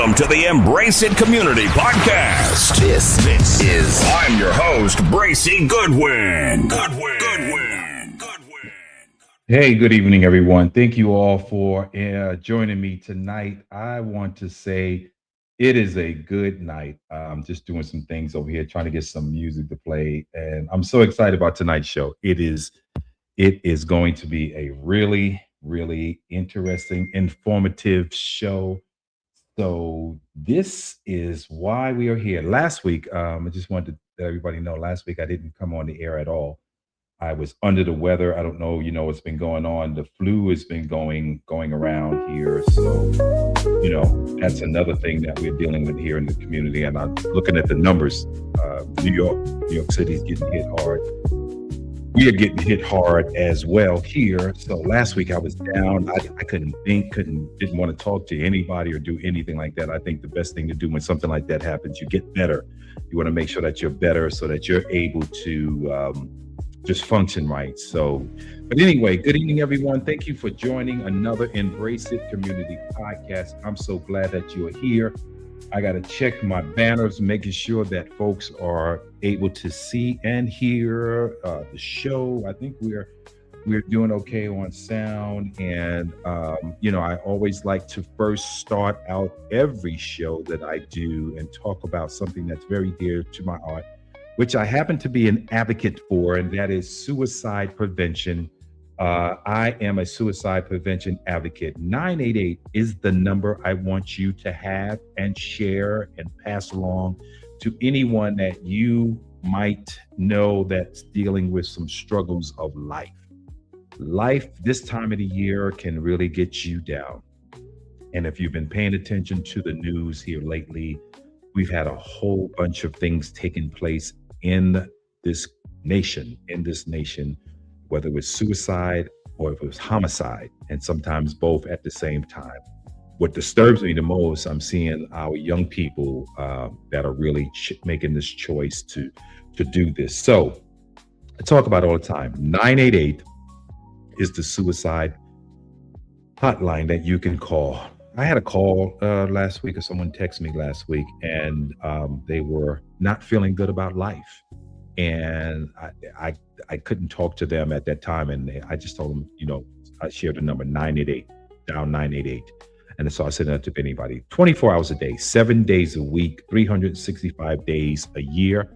Welcome to the Embrace It Community Podcast. This is, I'm your host, Bracy Goodwin. Hey, good evening, everyone. Thank you all for joining me tonight. I want to say it is a good night. I'm just doing some things over here, trying to get some music to play, and I'm so excited about tonight's show. It is going to be a really interesting, informative show. So this is why we are here. Last week, I just wanted to let everybody know, last week I didn't come on the air at all. I was under the weather. I don't know, what's been going on. The flu has been going around here. So, that's another thing that we're dealing with here in the community. And I'm looking at the numbers. New York City is getting hit hard. We are getting hit hard as well here. So last week I was down. I couldn't think, didn't want to talk to anybody or do anything like that. I think the best thing to do when something like that happens, you get better. You want to make sure that you're better so that you're able to just function right. So, but anyway, good evening, everyone. Thank you for joining another Embrace It Community Podcast. I'm so glad that you're here. I got to check my banners, making sure that folks are able to see and hear the show. I think we're doing okay on sound. And, I always like to first start out every show that I do and talk about something that's very dear to my heart, which I happen to be an advocate for, and that is suicide prevention. I am a suicide prevention advocate. 988 is the number I want you to have and share and pass along to anyone that you might know that's dealing with some struggles of life. Life this time of the year can really get you down. And if you've been paying attention to the news here lately, we've had a whole bunch of things taking place in this nation, whether it was suicide or if it was homicide, and sometimes both at the same time. What disturbs me the most, I'm seeing our young people that are really making this choice to do this. So I talk about it all the time. 988 is the suicide hotline that you can call. I had a call last week, or someone texted me last week, and they were not feeling good about life. And I couldn't talk to them at that time. And I just told them, I shared the number 988, down 988. And so I said that to anybody, 24 hours a day, 7 days a week, 365 days a year.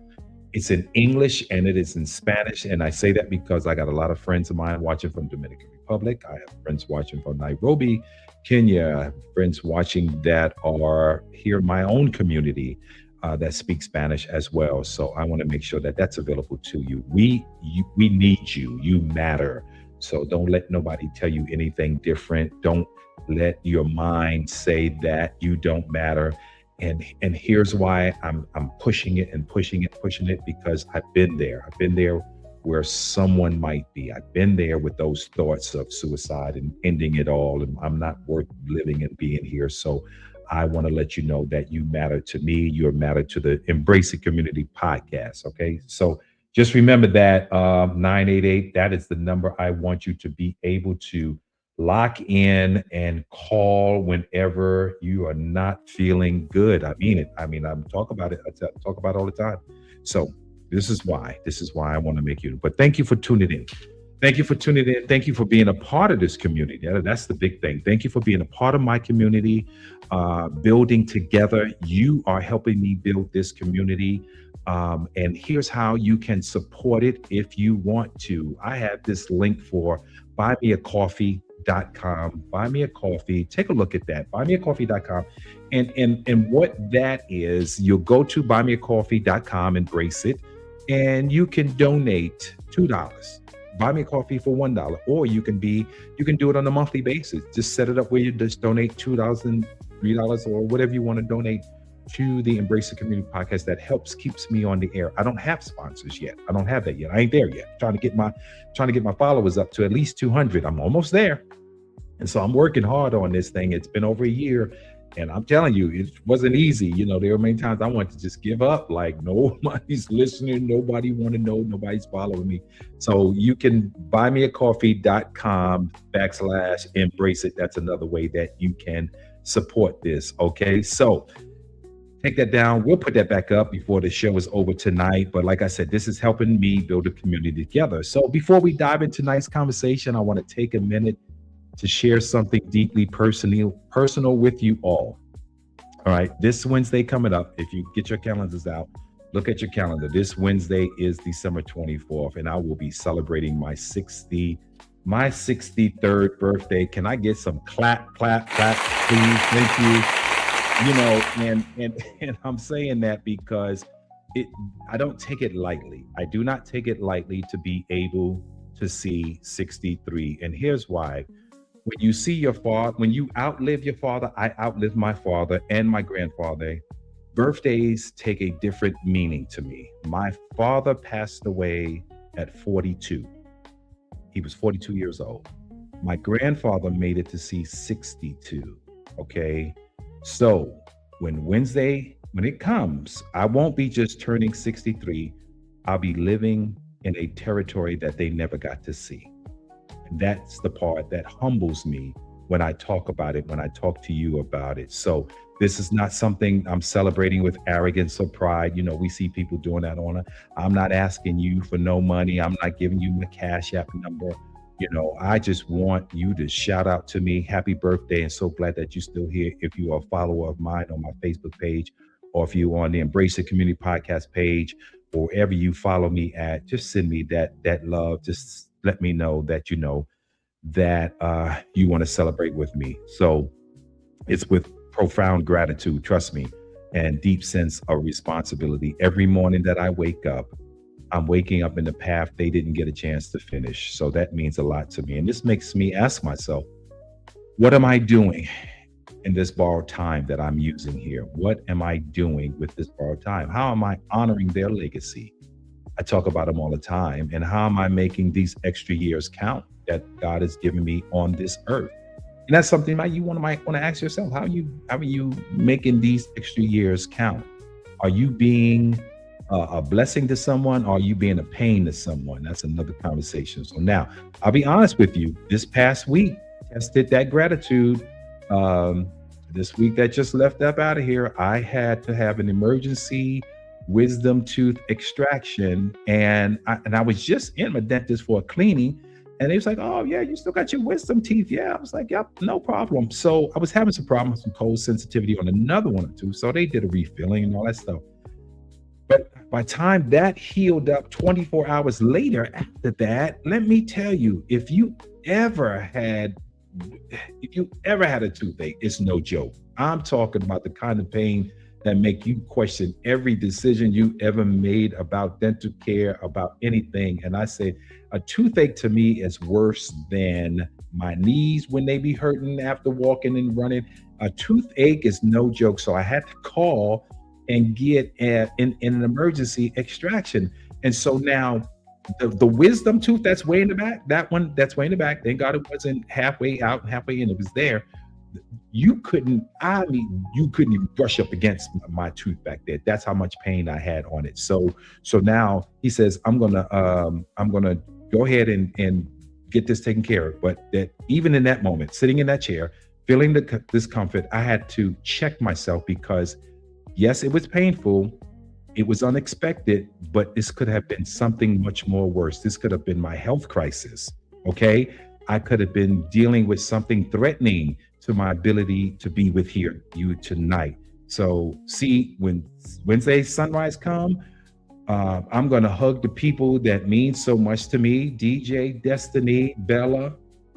It's in English and it is in Spanish. And I say that because I got a lot of friends of mine watching from Dominican Republic. I have friends watching from Nairobi, Kenya. I have friends watching that are here in my own community that speak Spanish as well. So I want to make sure that that's available to you. We need you. You matter. So don't let nobody tell you anything different. Don't let your mind say that you don't matter. And here's why I'm pushing it, because I've been there. I've been there where someone might be. I've been there with those thoughts of suicide and ending it all. And I'm not worth living and being here. So I want to let you know that you matter to me. You matter to the Embrace It Community Podcast. Okay. So just remember that 988, that is the number I want you to be able to lock in and call whenever you are not feeling good. I mean it. I'm talk about it. I talk about it all the time. So this is why I want to make you. But thank you for tuning in. Thank you for tuning in. Thank you for being a part of this community. That's the big thing. Thank you for being a part of my community, building together. You are helping me build this community. And here's how you can support it if you want to. I have this link for buymeacoffee.com. Buy Me a Coffee. Take a look at that. Buymeacoffee.com. And what that is, you'll go to buymeacoffee.com, embrace it, and you can donate $2. Buy me a coffee for $1, or you can do it on a monthly basis. Just set it up where you just donate $2 and $3 or whatever you want to donate to the Embrace the Community Podcast. That keeps me on the air. I don't have sponsors yet. I don't have that yet. I ain't there yet. Trying to get my followers up to at least 200. I'm almost there. And so I'm working hard on this thing. It's been over a year. And I'm telling you, it wasn't easy. There were many times I wanted to just give up. Like, nobody's listening. Nobody want to know. Nobody's following me. So you can buymeacoffee.com /embrace it. That's another way that you can support this. Okay. So take that down. We'll put that back up before the show is over tonight. But like I said, this is helping me build a community together. So before we dive into tonight's conversation, I want to take a minute to share something deeply personal with you all. All right. This Wednesday coming up, if you get your calendars out, look at your calendar. This Wednesday is December 24th, and I will be celebrating my 63rd birthday. Can I get some clap, please? Thank you. You know, and I'm saying that because I don't take it lightly. I do not take it lightly to be able to see 63. And here's why. When you see your father, when you outlive your father, I outlived my father and my grandfather. Birthdays take a different meaning to me. My father passed away at 42. He was 42 years old. My grandfather made it to see 62. Okay. So when it comes, I won't be just turning 63. I'll be living in a territory that they never got to see. And that's the part that humbles me when I talk about it, when I talk to you about it. So this is not something I'm celebrating with arrogance or pride. You know, we see people doing that I'm not asking you for no money. I'm not giving you my Cash App number. You know, I just want you to shout out to me, happy birthday, and so glad that you're still here. If you are a follower of mine on my Facebook page, or if you're on the Embrace the Community podcast page, or wherever you follow me at, just send me that love. Just let me know that you know that you want to celebrate with me. So it's with profound gratitude, trust me, and deep sense of responsibility. Every morning that I wake up, I'm waking up in the path they didn't get a chance to finish. So that means a lot to me. And this makes me ask myself, what am I doing in this borrowed time that I'm using here? What am I doing with this borrowed time? How am I honoring their legacy? I talk about them all the time. And how am I making these extra years count that God has given me on this earth? And that's something that you might want to ask yourself. How are you making these extra years count? Are you being a blessing to someone, or are you being a pain to someone? That's another conversation. So now I'll be honest with you. This past week tested that gratitude. This week that just left up out of here, I had to have an emergency wisdom tooth extraction, and I was just in my dentist for a cleaning, and he was like, "Oh yeah, you still got your wisdom teeth?" Yeah, I was like, "Yep, no problem." So I was having some problems, some cold sensitivity on another one or two, so they did a refilling and all that stuff. But by the time that healed up 24 hours later after that, let me tell you, if you ever had a toothache, it's no joke. I'm talking about the kind of pain that make you question every decision you ever made about dental care, about anything. And I say a toothache to me is worse than my knees when they be hurting after walking and running. A toothache is no joke. So I had to call and get in an emergency extraction. And so now the wisdom tooth that's way in the back, that one that's way in the back, thank God it wasn't halfway out and halfway in, it was there. You couldn't even brush up against my tooth back there. That's how much pain I had on it. So now he says, I'm gonna go ahead and get this taken care of. But that even in that moment, sitting in that chair, feeling the discomfort, I had to check myself because yes, it was painful. It was unexpected, but this could have been something much more worse. This could have been my health crisis. Okay. I could have been dealing with something threatening to my ability to be with you tonight. So see, when Wednesday sunrise come, I'm going to hug the people that mean so much to me. DJ, Destiny, Bella,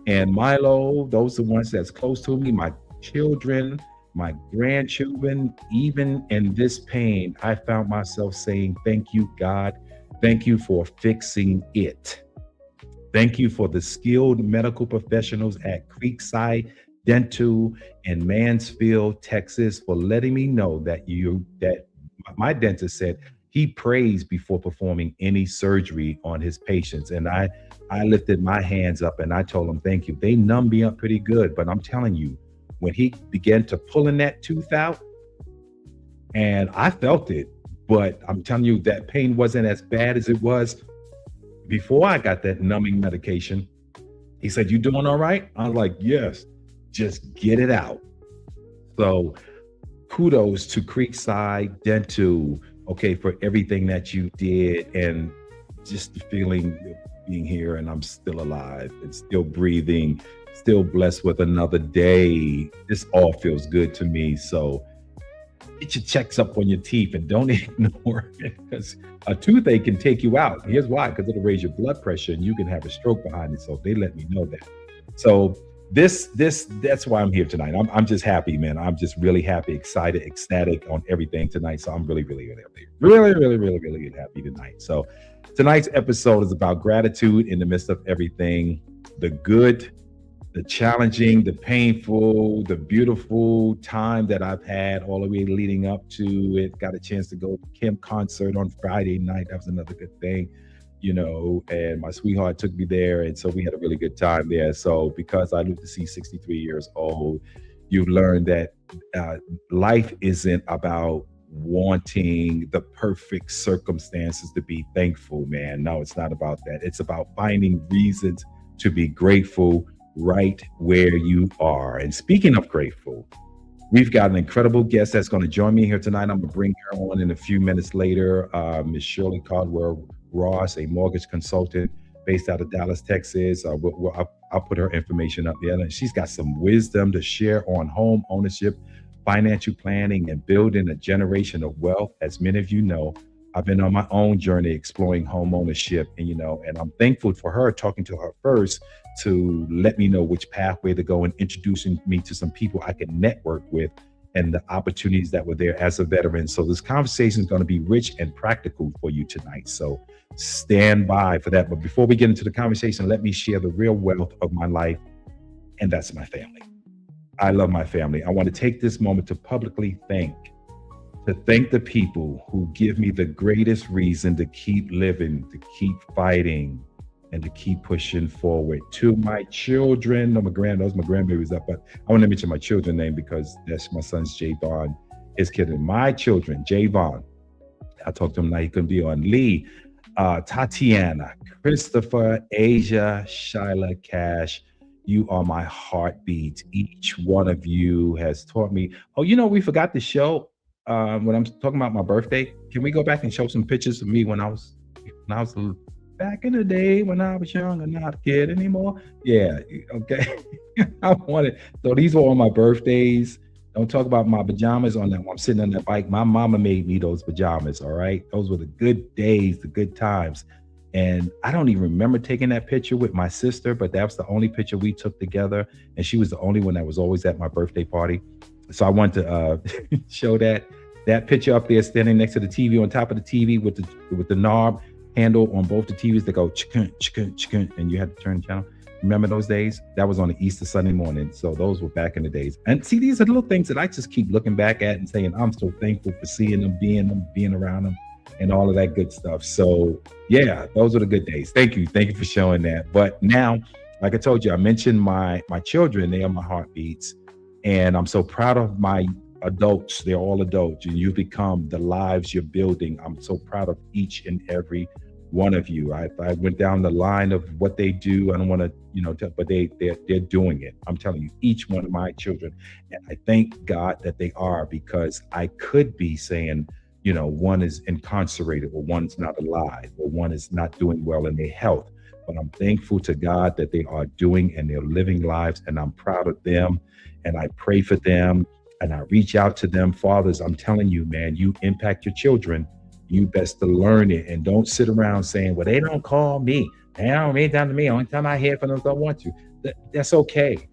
and Milo. Those are the ones that's close to me, my children, my grandchildren. Even in this pain, I found myself saying, thank you, God. Thank you for fixing it. Thank you for the skilled medical professionals at Creekside Dental in Mansfield, Texas, for letting me know that my dentist said he prays before performing any surgery on his patients. And I lifted my hands up and I told him, thank you. They numbed me up pretty good, but I'm telling you, when he began to pulling that tooth out, and I felt it, but I'm telling you that pain wasn't as bad as it was before I got that numbing medication. He said, you doing all right? I was like, yes, just get it out. So kudos to Creekside Dental, okay, for everything that you did and just the feeling of being here and I'm still alive and still breathing, still blessed with another day. This all feels good to me. So get your checks up on your teeth and don't ignore it because a toothache can take you out. Here's why, because it'll raise your blood pressure and you can have a stroke behind it. So they let me know that. So that's why I'm here tonight. I'm just happy, man. I'm just really happy, excited, ecstatic on everything tonight. So I'm really, really happy. Really, really, really, really happy tonight. So tonight's episode is about gratitude in the midst of everything, the good, the challenging, the painful, the beautiful time that I've had all the way leading up to it. Got a chance to go to Kim concert on Friday night. That was another good thing, and my sweetheart took me there. And so we had a really good time there. So because I live to see 63 years old, you've learned that life isn't about wanting the perfect circumstances to be thankful, man. No, it's not about that. It's about finding reasons to be grateful right where you are. And speaking of grateful, we've got an incredible guest that's going to join me here tonight. I'm going to bring her on in a few minutes later. Ms. Shirley Caldwell Ross, a mortgage consultant based out of Dallas, Texas. I'll put her information up there. And she's got some wisdom to share on home ownership, financial planning, and building a generation of wealth. As many of you know, I've been on my own journey exploring home ownership, and I'm thankful for her talking to her first to let me know which pathway to go and introducing me to some people I can network with and the opportunities that were there as a veteran. So this conversation is going to be rich and practical for you tonight. So stand by for that. But before we get into the conversation, let me share the real wealth of my life, and that's my family. I love my family. I want to take this moment to publicly thank the people who give me the greatest reason to keep living, to keep fighting, and to keep pushing forward. To my children, those my grandbabies up, but I want to mention my children's name because that's my son's Javon, his kid, and my children, Javon. I talked to him now, he couldn't be on. Lee, Tatiana, Christopher, Asia, Shyla, Cash. You are my heartbeat. Each one of you has taught me. Oh, we forgot to show when I'm talking about my birthday. Can we go back and show some pictures of me when I was back in the day when I was young and not a kid anymore? Yeah, okay. I wanted. So these were all my birthdays. Don't talk about my pajamas on that. I'm sitting on that bike. My mama made me those pajamas. All right, those were the good days, the good times. And I don't even remember taking that picture with my sister, but that was the only picture we took together. And she was the only one that was always at my birthday party. So I wanted to show that picture up there, standing next to the TV, on top of the TV with the knob handle on both the TVs that go chicken, chicken, chicken, and you had to turn the channel. Remember those days? That was on the Easter Sunday morning. So those were back in the days. And see, these are little things that I just keep looking back at and saying, I'm so thankful for seeing them, being around them, and all of that good stuff. So yeah, those are the good days. Thank you for showing that. But now, like I told you, I mentioned my children. They are my heartbeats, and I'm so proud of my adults. They're all adults, and you become the lives you're building. I'm so proud of each and every one of you. I went down the line of what they do. I don't want to, but they're doing it. I'm telling you, each one of my children, and I thank God that they are, because I could be saying, one is incarcerated, or one's not alive, or one is not doing well in their health. But I'm thankful to God that they are doing and they're living lives, and I'm proud of them, and I pray for them, and I reach out to them. Fathers, I'm telling you, man, you impact your children. You best to learn it, and don't sit around saying, well, they don't call me. They don't reach down to me. Only time I hear from them, I want to. That's okay.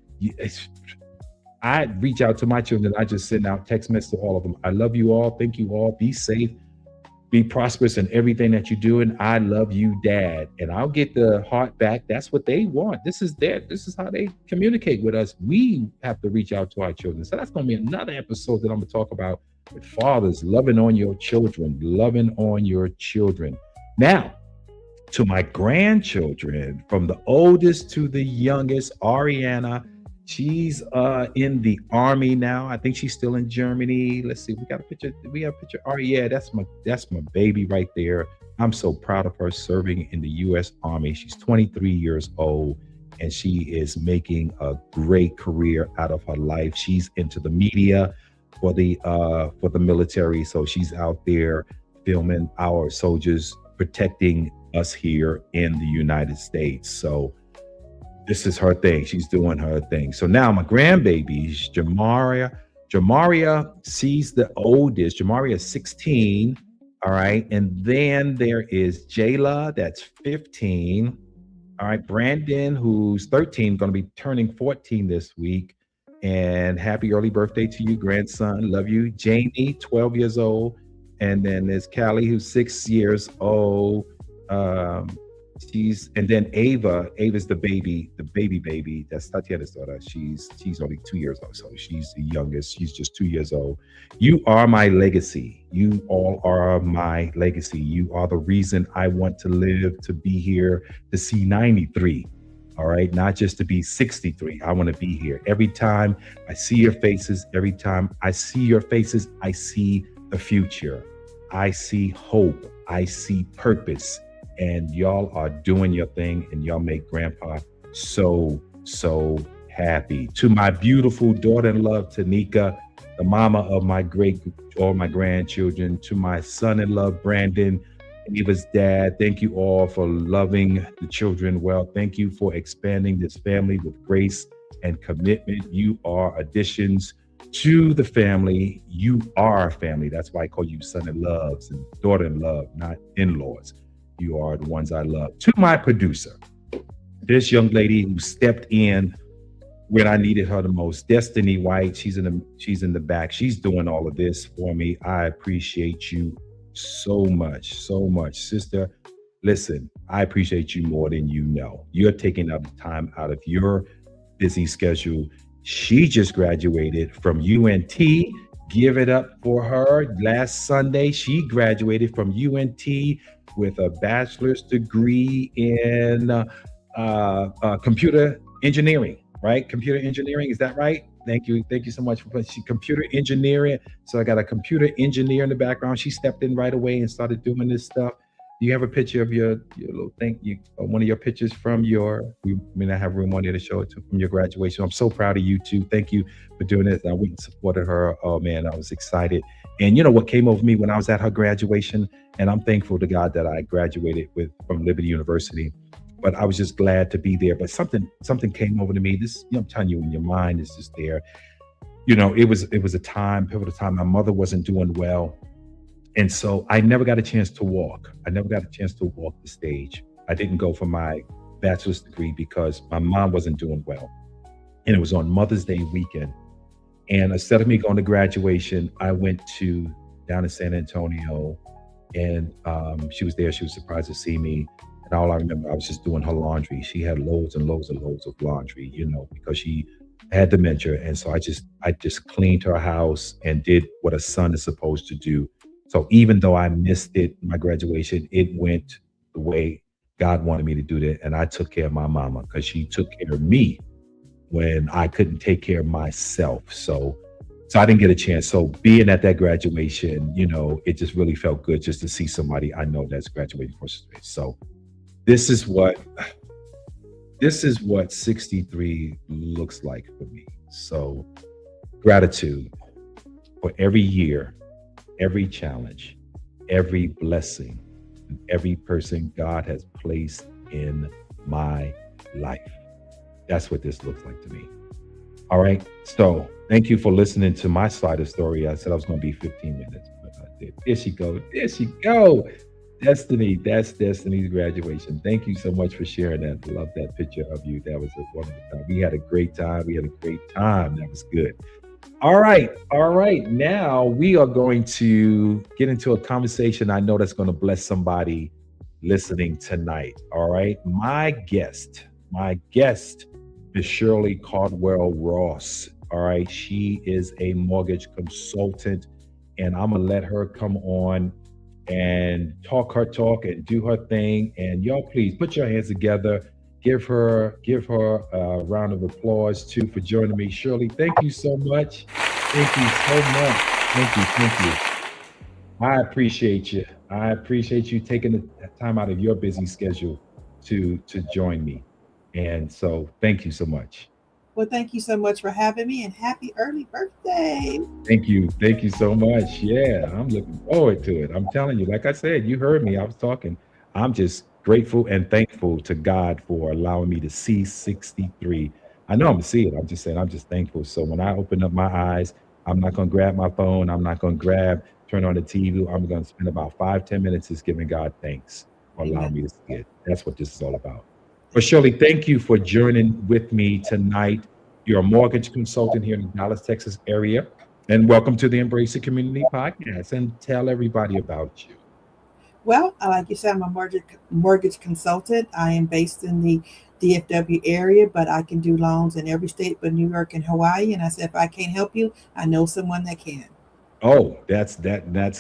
I reach out to my children. I just send out text messages to all of them. I love you all. Thank you all. Be safe. Be prosperous in everything that you do. And I love you, Dad. And I'll get the heart back. That's what they want. This is how they communicate with us. We have to reach out to our children. So that's going to be another episode that I'm going to talk about with fathers, loving on your children. Now, to my grandchildren, from the oldest to the youngest, Ariana, she's in the Army now. I think she's still in Germany. Let's see, we have a picture. Oh yeah, that's my baby right there. I'm so proud of her serving in the U.S. Army. She's 23 years old, and she is making a great career out of her life. She's into the media for the military, so she's out there filming our soldiers protecting us here in the United States. So this is her thing. She's doing her thing. So now my grandbabies, Jamaria, she's the oldest. Jamaria is 16. All right. And then there is Jayla, that's 15. All right. Brandon, who's 13, going to be turning 14 this week. And happy early birthday to you, grandson. Love you. Jamie, 12 years old. And then there's Callie, who's 6 years old. Um, and then Ava's the baby. That's Tatiana's daughter. She's only 2 years old, so she's the youngest. She's just 2 years old. You are my legacy. You all are my legacy. You are the reason I want to live, to be here, to see 93. All right, not just to be 63. I want to be here. Every time I see your faces, I see the future. I see hope. I see purpose. And y'all are doing your thing, and y'all make grandpa so happy. To my beautiful daughter-in-law, Tanika, the mama of all my grandchildren, to my son-in-law, Brandon, Eva's dad, thank you all for loving the children well. Thank you for expanding this family with grace and commitment. You are additions to the family. You are family. That's why I call you son-in-laws and daughter-in-law, not in-laws. You are the ones I love. To my producer, this young lady who stepped in when I needed her the most, Destiny White. She's in the back. She's doing all of this for me. I appreciate you so much, sister. Listen, I appreciate you more than you know. You're taking up time out of your busy schedule. She just graduated from UNT. Give it up for her. Last Sunday, she graduated from UNT with a bachelor's degree in computer engineering, right? Computer engineering, is that right? Thank you so much for computer engineering. So I got a computer engineer in the background. She stepped in right away and started doing this stuff. Do you have a picture of your little thing? One of your pictures from we may not have room on there to show it to, from your graduation. I'm so proud of you too. Thank you for doing this. I went and supported her. Oh man, I was excited. And you know what came over me when I was at her graduation, and I'm thankful to God that I graduated from Liberty University. But I was just glad to be there. But something came over to me. This, I'm telling you, when your mind is just there. It was a pivotal time. My mother wasn't doing well. And so I never got a chance to walk. The stage. I didn't go for my bachelor's degree because my mom wasn't doing well. And it was on Mother's Day weekend. And instead of me going to graduation, I went down to San Antonio, and she was there. She was surprised to see me. And all I remember, I was just doing her laundry. She had loads and loads and loads of laundry, because she had dementia. And so I just cleaned her house and did what a son is supposed to do. So even though I missed my graduation, it went the way God wanted me to do that. And I took care of my mama because she took care of me when I couldn't take care of myself. So I didn't get a chance. So being at that graduation, it just really felt good just to see somebody I know that's graduating from today. So this is what 63 looks like for me. So gratitude for every year, every challenge, every blessing, and every person God has placed in my life. That's what this looks like to me. All right. So thank you for listening to my side of the story. I said I was going to be 15 minutes, but I did. There she go. Destiny. That's Destiny's graduation. Thank you so much for sharing that. Love that picture of you. That was a wonderful time. We had a great time. That was good. All right. Now we are going to get into a conversation I know that's going to bless somebody listening tonight. All right. My guest is Shirley Caldwell Ross. All right. She is a mortgage consultant, and I'm going to let her come on and talk her talk and do her thing. And y'all, please put your hands together. Give her a round of applause too for joining me. Shirley, thank you so much. Thank you so much. Thank you. I appreciate you. I appreciate you taking the time out of your busy schedule to join me. And so thank you so much. Well, thank you so much for having me and happy early birthday. Thank you. Thank you so much. Yeah, I'm looking forward to it. I'm telling you, like I said, you heard me. I was talking. I'm just grateful and thankful to God for allowing me to see 63. I know I'm gonna see it. I'm just saying, I'm just thankful. So when I open up my eyes, I'm not gonna grab my phone. I'm not gonna turn on the TV. I'm gonna spend about 5, 10 minutes just giving God thanks for Amen. allowing me to see it. That's what this is all about. But Shirley, thank you for joining with me tonight. You're a mortgage consultant here in the Dallas, Texas area. And welcome to the Embrace the Community podcast. And tell everybody about you. Well, like you said, I'm a mortgage consultant. I am based in the DFW area, but I can do loans in every state but New York and Hawaii. And I said, if I can't help you, I know someone that can. Oh, that's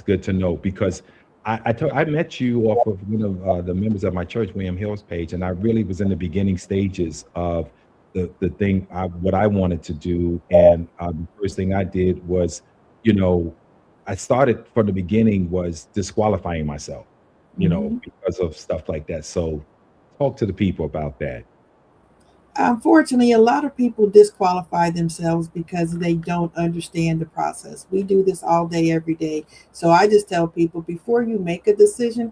good to know because I met you off of one of the members of my church, William Hill's page, and I really was in the beginning stages of the thing what I wanted to do, and the first thing I did was, you know, I started from the beginning was disqualifying myself, Hmm. because of stuff like that. So talk to the people about that. Unfortunately, a lot of people disqualify themselves because they don't understand the process. We do this all day, every day. So I just tell people before you make a decision,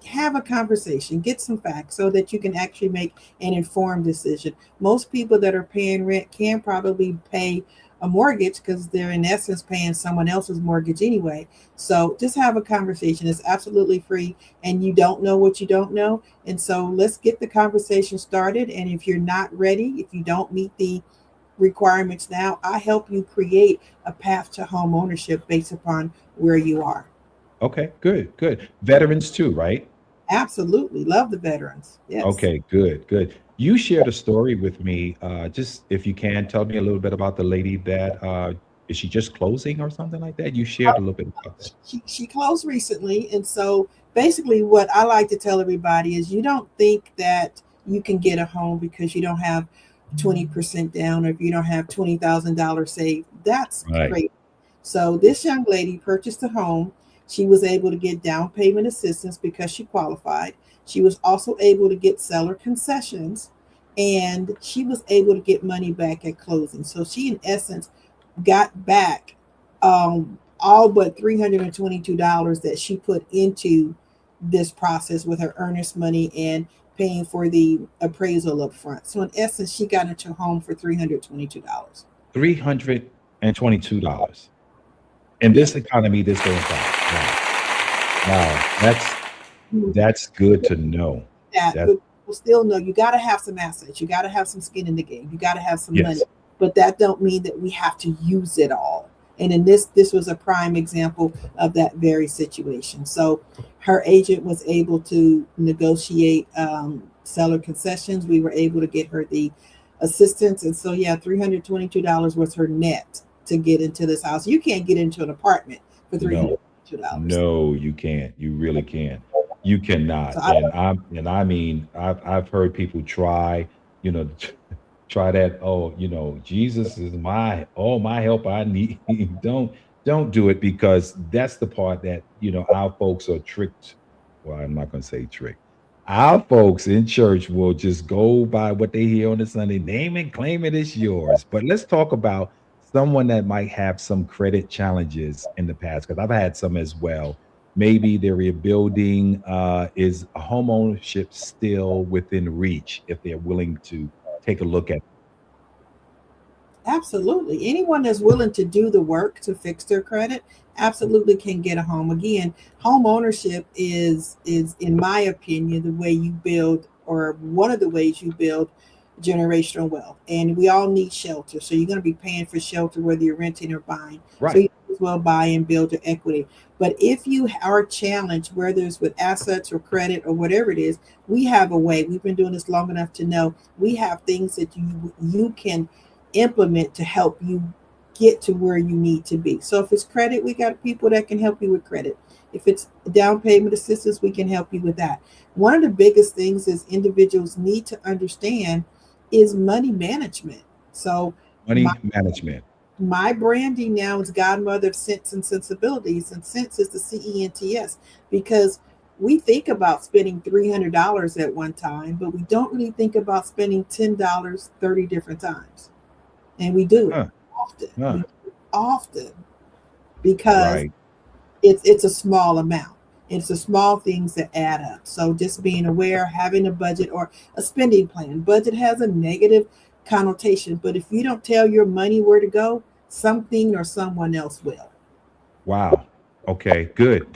have a conversation, get some facts so that you can actually make an informed decision. Most people that are paying rent can probably pay a mortgage because they're in essence paying someone else's mortgage anyway. So just have a conversation. It's absolutely free, and you don't know what you don't know. And so let's get the conversation started. And if you're not ready, if you don't meet the requirements now, I help you create a path to home ownership based upon where you are. Okay, good, good. Veterans too, right? Absolutely. Love the veterans. Yes. Okay, good, good. You shared a story with me. Just if you can, tell me a little bit about the lady that is she just closing or something like that? You shared a little bit about that. She closed recently. And so basically, what I like to tell everybody is you don't think that you can get a home because you don't have 20% down or if you don't have $20,000 saved. That's Right. crazy. So this young lady purchased a home. She was able to get down payment assistance because she qualified. She was also able to get seller concessions and she was able to get money back at closing. So she, in essence, got back all but $322 that she put into this process with her earnest money and paying for the appraisal up front. So in essence, she got into a home for $322. $322 in Yeah. this economy, this day and time. Wow, wow, that's good to know. That, That but people still know you got to have some assets. You got to have some skin in the game. You got to have some money. yes, But that don't mean that we have to use it all. And in this was a prime example of that very situation. So her agent was able to negotiate seller concessions. We were able to get her the assistance, and so yeah, $322 was her net to get into this house. You can't get into an apartment for three hundred no, twenty-two dollars. no, you can't. You really can't. You So cannot. I, And I mean, I've heard people try, you know, try that. Oh, Jesus is my help. I need. Don't do it because that's the part that our folks are tricked. Well, I'm not going to say tricked. Our folks in church will just go by what they hear on the Sunday, name and claim it is yours. But let's talk about someone that might have some credit challenges in the past, because I've had some as well. Maybe they're rebuilding. Is home ownership still within reach if they're willing to take a look at? absolutely. Anyone that's willing to do the work to fix their credit absolutely can get a home. Again, home ownership is in my opinion the way you build or one of the ways you build generational wealth. And we all need shelter. So you're going to be paying for shelter whether you're renting or buying. So Right. you might as well buy and build your equity. But if you are challenged, whether it's with assets or credit or whatever it is, we have a way. We've been doing this long enough to know we have things that you can implement to help you get to where you need to be. So if it's credit, we got people that can help you with credit. If it's down payment assistance, we can help you with that. One of the biggest things is individuals need to understand is money management. So my Money management. my branding now is godmother of sense and sensibilities, and sense is the CENTS because We think about spending $300 at one time, but we don't really think about spending $10 30 different times. And we do it Huh, often. We huh, do it often because right. it's a small amount. It's the small things that add up. So just being aware, having a budget or a spending plan. Budget has a negative connotation, but if you don't tell your money where to go, something or someone else will. Wow. Okay, good.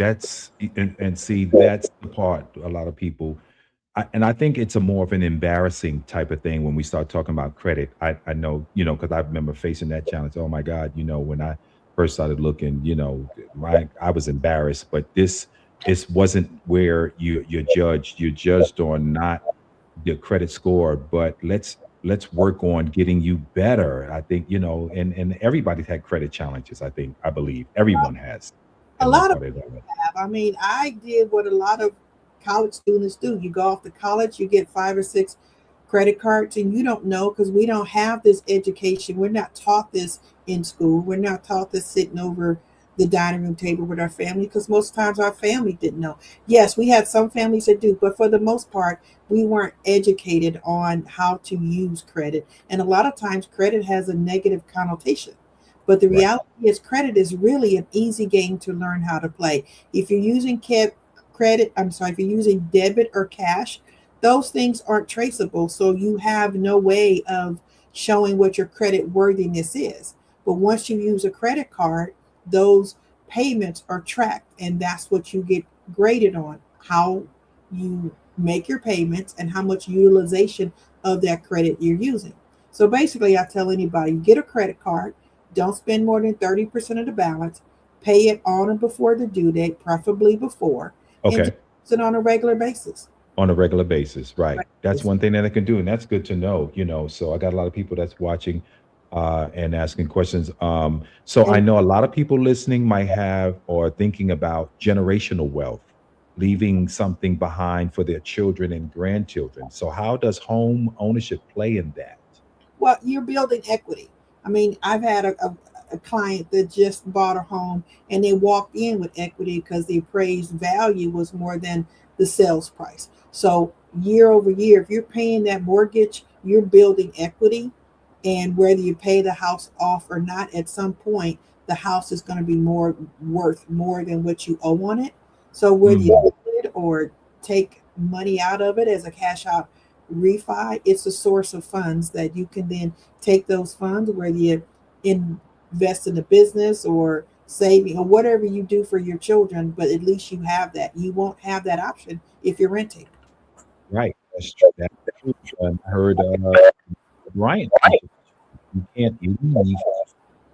And see, that's the part a lot of people and I think it's a more of an embarrassing type of thing when we start talking about credit. I know, because I remember facing that challenge. Oh my God, when I first started looking, I was embarrassed, but this wasn't where you're judged. You're judged on not your credit score, but let's work on getting you better. I think, and everybody's had credit challenges, I believe. Everyone has A at one lot of part or the other. have. I mean, I did what a lot of college students do. You go off to college, you get five or six credit cards, and you don't know because we don't have this education. We're not taught this in school. We're not taught this sitting over the dining room table with our family because most times our family didn't know. Yes, we had some families that do, but for the most part, we weren't educated on how to use credit. And a lot of times, credit has a negative connotation. But the Right. reality is, credit is really an easy game to learn how to play. If you're using if you're using debit or cash, those things aren't traceable. So you have no way of showing what your credit worthiness is. But once you use a credit card, those payments are tracked, and that's what you get graded on how you make your payments and how much utilization of that credit you're using. So basically, I tell anybody get a credit card, don't spend more than 30% of the balance, pay it on and before the due date, preferably before, and just Okay. use it on a regular basis. On a regular basis, right. Right. That's one thing that I can do, and that's good to know. So I got a lot of people that's watching, and asking questions. So I And know a lot of people listening might have or thinking about generational wealth, leaving something behind for their children and grandchildren. So how does home ownership play in that? well, you're building equity. I mean, I've had a client that just bought a home and they walked in with equity because the appraised value was more than the sales price. So year over year, if you're paying that mortgage, you're building equity. And whether you pay the house off or not, at some point, the house is going to be more worth more than what you owe on it. So whether you Mm, do it or take money out of it as a cash out refi, it's a source of funds that you can then take those funds, whether you invest in a business or saving or whatever you do for your children, but at least you have that. You won't have that option if you're renting. right. That's true. That's true. I heard Brian teach it. You can't leave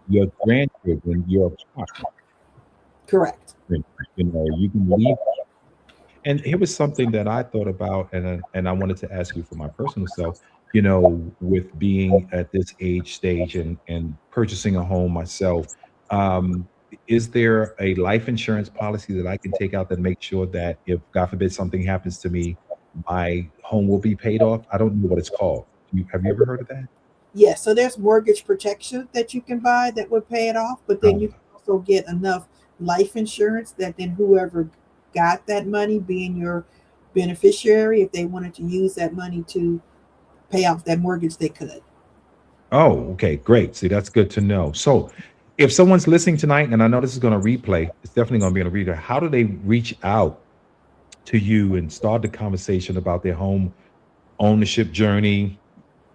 your grandchildren your apartment. Correct. You can leave. And here was something that I thought about, and I wanted to ask you for my personal self. With being at this age stage and purchasing a home myself, um, is there a life insurance policy that I can take out that makes sure that if God forbid something happens to me, my home will be paid off? I don't know what it's called. Have you ever heard of that? Yes, so there's mortgage protection that you can buy that would pay it off, but then you Um, can also get enough life insurance that then whoever got that money, being your beneficiary, if they wanted to use that money to pay off that mortgage, they could. oh, okay, great. See, that's good to know. So, if someone's listening tonight, and I know this is going to replay, it's definitely going to be on a reader. How do they reach out to you and start the conversation about their home ownership journey?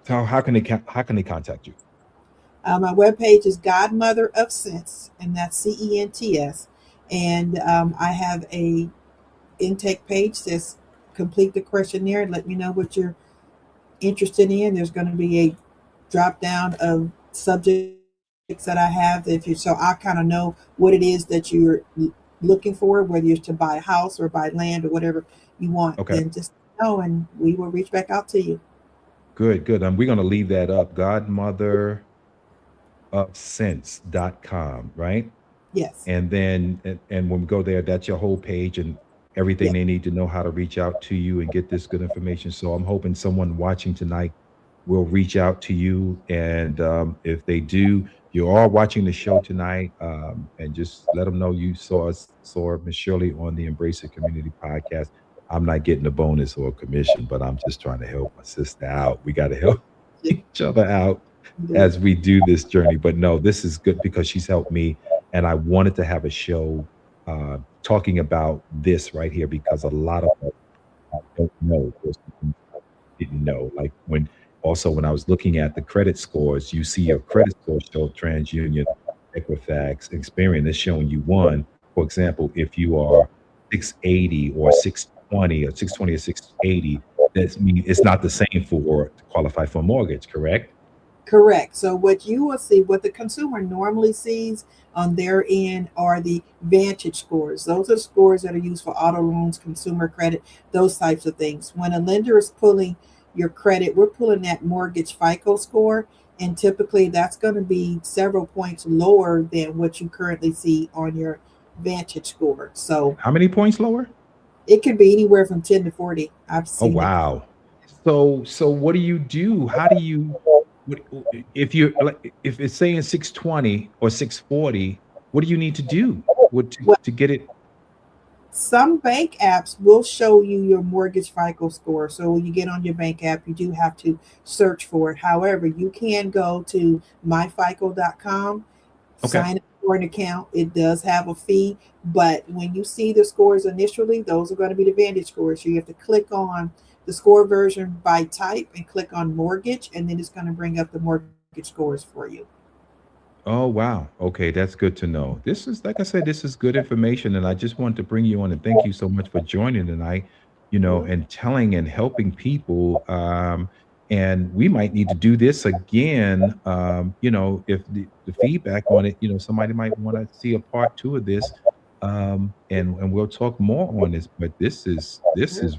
How can they contact you? My webpage is Godmother of Sense, and that's CENTS. And I have a intake page that's complete the questionnaire and let me know what you're interested in. There's going to be a drop down of subjects that I have that if you so I kind of know what it is that you're looking for, whether you're to buy a house or buy land or whatever you want, Okay, then just know and we will reach back out to you. good, good. We're going to leave that up. Godmotherofsense.com, right? Yes. And then, and when we go there, that's your whole page and everything Yes. they need to know how to reach out to you and get this good information. So I'm hoping someone watching tonight will reach out to you. And if they do, you are watching the show tonight, and just let them know you saw Miss Shirley on the Embrace It Community podcast. I'm not getting a bonus or a commission, but I'm just trying to help my sister out. We got to help each other out Yeah. as we do this journey. But no, this is good because she's helped me, and I wanted to have a show talking about this right here because a lot of us don't know. There's some things I didn't know. Like when I was looking at the credit scores, you see your credit score show TransUnion, Equifax, Experian is showing you one. For example, if you are 680 or 620 or 620 or 680, that's mean it's not the same for to qualify for a mortgage, correct? Correct. So what you will see, what the consumer normally sees on their end are the Vantage scores. Those are scores that are used for auto loans, consumer credit, those types of things. When a lender is pulling your credit, we're pulling that mortgage FICO score, and typically that's going to be several points lower than what you currently see on your Vantage score. So How many points lower? it could be anywhere from 10 to 40. I've Oh seen it. wow. So what do you do? How do you what, if you like if it's saying 620 or 640, what do you need to do? What to get it? Some bank apps will show you your mortgage FICO score. So when you get on your bank app, you do have to search for it. However, you can go to myfico.com, Okay. sign up for an account. It does have a fee, but when you see the scores initially, those are going to be the Vantage scores. So you have to click on the score version by type and click on mortgage, and then it's going to bring up the mortgage scores for you. Oh, wow. Okay, that's good to know. This is, like I said, this is good information. And I just want to bring you on and thank you so much for joining tonight, and telling and helping people. And we might need to do this again. If the feedback on it, somebody might want to see a part two of this. And we'll talk more on this. But this is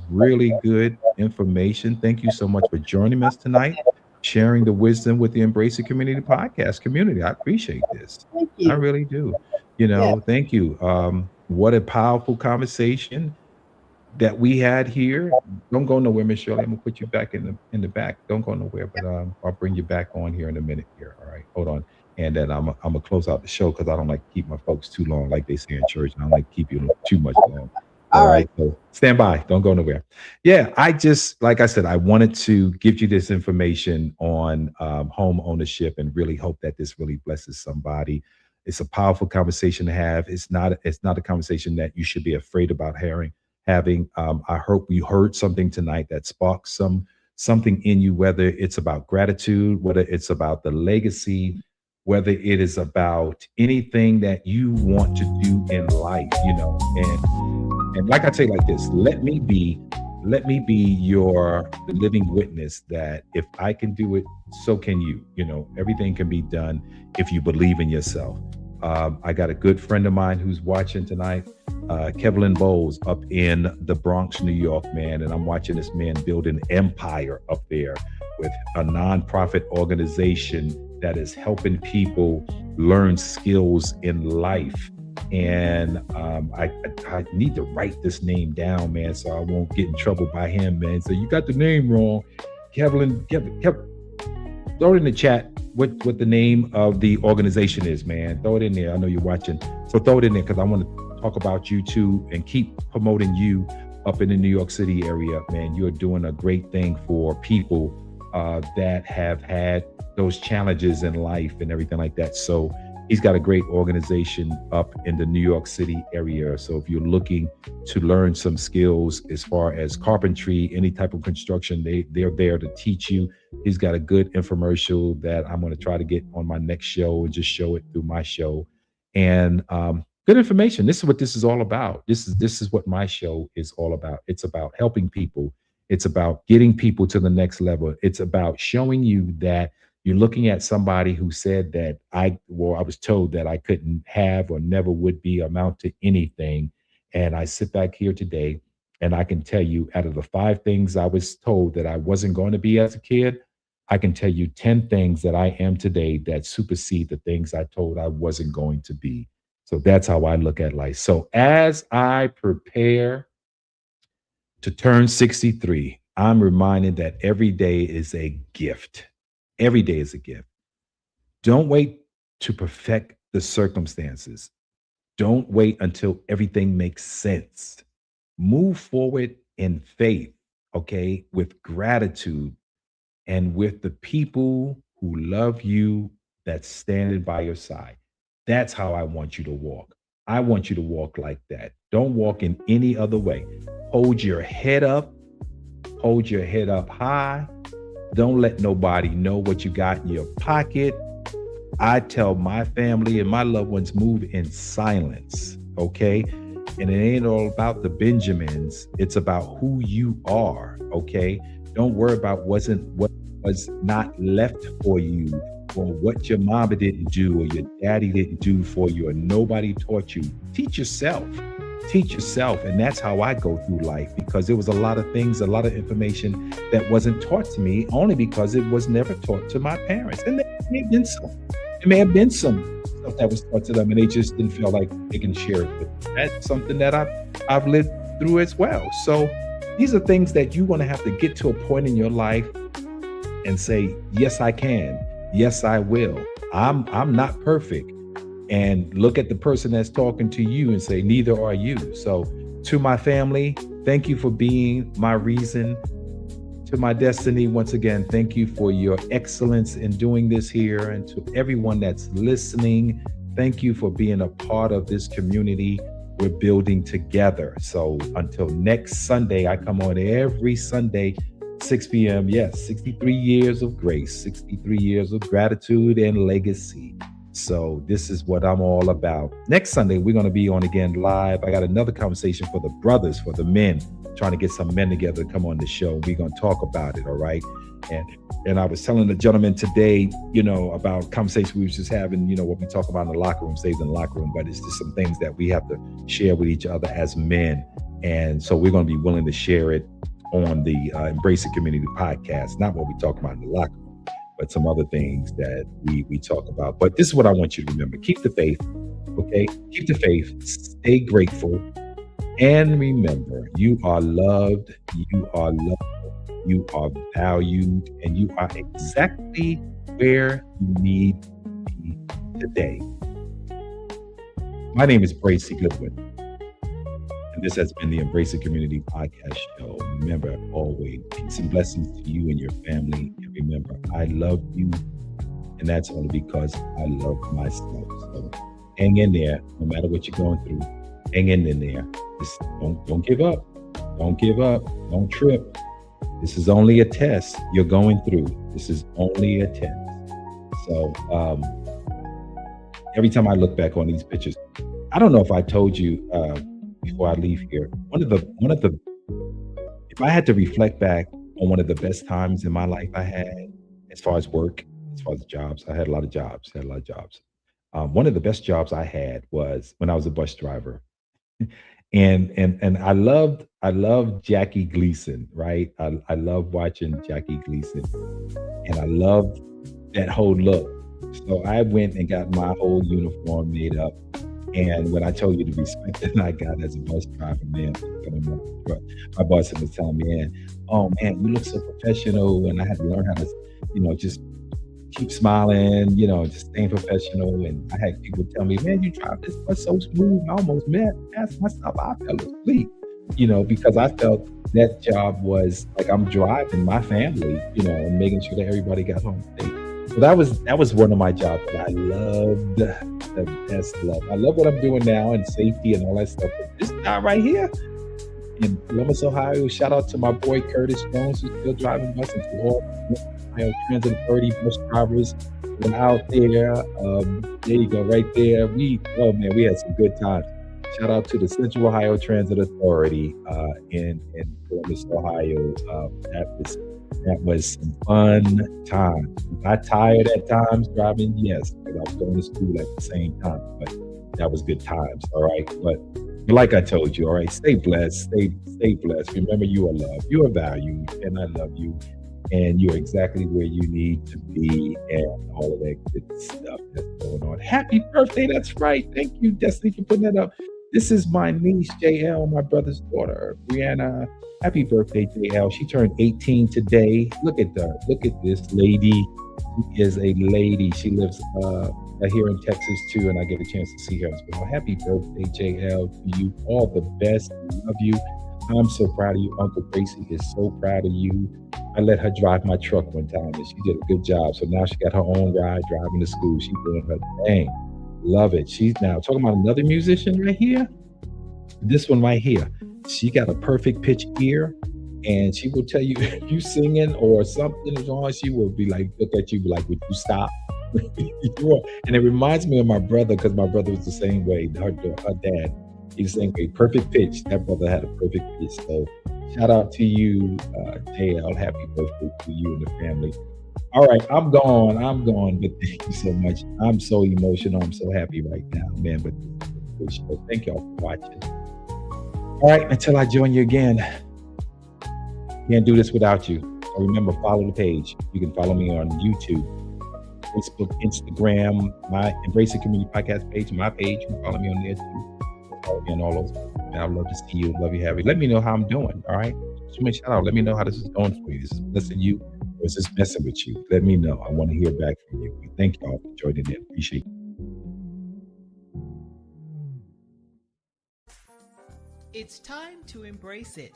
really good information. Thank you so much for joining us tonight, sharing the wisdom with the Embrace the Community podcast community. I appreciate this. Thank I you. really do. Yeah. Thank you. What a powerful conversation that we had here. Don't go nowhere, Miss Shirley. I'm gonna put you back in the back. Don't go nowhere, but I'll bring you back on here in a minute here. All right, hold on. And then I'm gonna close out the show because I don't like to keep my folks too long, like they say in church. I don't like to keep you too much long. All All right, right. so stand by. Don't go nowhere. Yeah, I just like I said, I wanted to give you this information on home ownership and really hope that this really blesses somebody. It's a powerful conversation to have. It's not a conversation that you should be afraid about having. I hope you heard something tonight that sparked something in you, whether it's about gratitude, whether it's about the legacy, whether it is about anything that you want to do in life, and like I say like this, let me be your living witness that if I can do it, so can you. Everything can be done if you believe in yourself. I got a good friend of mine who's watching tonight, Kevlin Bowles up in the Bronx, New York, man. And I'm watching this man build an empire up there with a nonprofit organization that is helping people learn skills in life. And I need to write this name down, man, so I won't get in trouble by him, man. So you got the name wrong. Kevlin, throw it in the chat what the name of the organization is, man. Throw it in there. I know you're watching. So throw it in there because I want to talk about you too and keep promoting you up in the New York City area, man. You're doing a great thing for people that have had those challenges in life and everything like that. So he's got a great organization up in the New York City area. So if you're looking to learn some skills as far as carpentry, any type of construction, they're there to teach you. He's got a good infomercial that I'm going to try to get on my next show and just show it through my show. And good information. This is what this is all about. This is what my show is all about. It's about helping people. It's about getting people to the next level. It's about showing you that you're looking at somebody who said that I was told that I couldn't have or never would be amount to anything. And I sit back here today and I can tell you out of the 5 things I was told that I wasn't going to be as a kid, I can tell you 10 things that I am today that supersede the things I told I wasn't going to be. So that's how I look at life. So as I prepare to turn 63, I'm reminded that every day is a gift. Every day is a gift. Don't wait to perfect the circumstances. Don't wait until everything makes sense. Move forward in faith, okay, with gratitude and with the people who love you that's standing by your side. That's how I want you to walk. I want you to walk like that. Don't walk in any other way. Hold your head up, hold your head up high. Don't let nobody know what you got in your pocket. I tell my family and my loved ones move in silence, okay? And it ain't all about the Benjamins. It's about who you are, okay? Don't worry about what was not left for you, or what your mama didn't do or your daddy didn't do for you, or nobody taught you. Teach yourself. Teach yourself. And that's how I go through life, because there was a lot of things, a lot of information that wasn't taught to me, only because it was never taught to my parents. And there may have been some. There may have been some stuff that was taught to them and they just didn't feel like they can share it with me. That's something that I've lived through as well. So these are things that you're going to have to get to a point in your life and say, yes, I can. Yes, I will. I'm not perfect. And look at the person that's talking to you and say, neither are you. So to my family, thank you for being my reason. To my destiny, once again, thank you for your excellence in doing this here. And to everyone that's listening, thank you for being a part of this community we're building together. So until next Sunday, I come on every Sunday, 6 p.m. Yes, 63 years of grace, 63 years of gratitude and legacy. So this is what I'm all about. Next Sunday, we're going to be on again live. I got another conversation for the brothers, for the men, trying to get some men together to come on the show. We're going to talk about it. All right. And I was telling the gentleman today, about conversation we was just having, what we talk about in the locker room stays in the locker room, but it's just some things that we have to share with each other as men. And so we're going to be willing to share it on the Embrace It Community podcast, not what we talk about in the locker room, but some other things that we talk about. But this is what I want you to remember. Keep the faith. Okay. Keep the faith. Stay grateful. And remember, you are loved, you are valued, and you are exactly where you need to be today. My name is Bracy Goodwin, and this has been the Embrace It Community podcast show. Remember, always, peace and blessings to you and your family. And remember, I love you, and that's only because I love myself. So hang in there, no matter what you're going through. Hang in there. Just don't give up. Don't give up. Don't trip. This is only a test you're going through. This is only a test. So every time I look back on these pictures, I don't know if I told you before I leave here. One of the, if I had to reflect back on one of the best times in my life I had, as far as work, as far as jobs, I had a lot of jobs. One of the best jobs I had was when I was a bus driver. And I loved Jackie Gleason, right? I love watching Jackie Gleason, and I loved that whole look. So I went and got my whole uniform made up. And when I told you the respect that I got as a bus driver, man, my boss was telling me, oh man, you look so professional. And I had to learn how to, just keep smiling, just staying professional. And I had people tell me, man, you drive this bus so smooth. I almost asked myself, I fell asleep, because I felt that job was like I'm driving my family, and making sure that everybody got home safe. So that was one of my jobs that I loved, the best love. I love what I'm doing now and safety and all that stuff. But this job right here in Columbus, Ohio, shout out to my boy Curtis Jones, who's still driving buses, to all Ohio Transit Authority bus drivers that are out there. There you go, right there. We had some good times. Shout out to the Central Ohio Transit Authority in Columbus, Ohio. That was some fun times. I tired at times driving, yes, because I was going to school at the same time. But that was good times, all right. But like I told you, all right, stay blessed, stay blessed. Remember, you are loved, you are valued, and I love you. And you're exactly where you need to be, and all of that good stuff that's going on. Happy birthday! That's right. Thank you, Destiny, for putting that up. This is my niece, JL, my brother's daughter, Brianna. Happy birthday, JL. She turned 18 today. Look at her. Look at this lady. She is a lady. She lives here in Texas too, and I get a chance to see her as well. Happy birthday, JL, to you. All the best. I love you. I'm so proud of you. Uncle Gracie is so proud of you. I let her drive my truck one time, and she did a good job. So now she got her own ride driving to school. She's doing her thing. Love it. She's now talking about another musician right here. This one right here. She got a perfect pitch ear, and she will tell you if you singing or something is wrong. She will be like, look at you, be like, would you stop? And it reminds me of my brother, because my brother was the same way. Her dad, he's the same way. Perfect pitch. That brother had a perfect pitch. So shout out to you, JL. Happy birthday to you and the family. All right, I'm gone, but thank you so much. I'm so emotional. I'm so happy right now, man. But thank y'all for watching. All right, until I join you again, can't do this without you. So remember, follow the page. You can follow me on YouTube, Facebook, Instagram, my Embrace It Community Podcast page, my page. You can follow me on there too. Follow me on all those. And I'd love to see you. Love you, Harry. Let me know how I'm doing. All right. Just a shout out. Let me know how this is going for you. Is this blessing you, or is this messing with you? Let me know. I want to hear back from you. Thank y'all for joining in. Appreciate it. It's time to embrace it.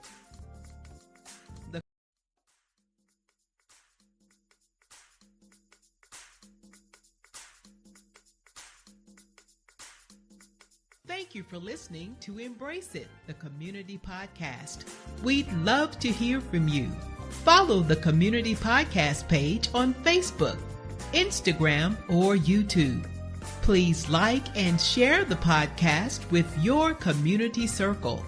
Thank you for listening to Embrace It, the community podcast. We'd love to hear from you. Follow the community podcast page on Facebook, Instagram, or YouTube. Please like and share the podcast with your community circle.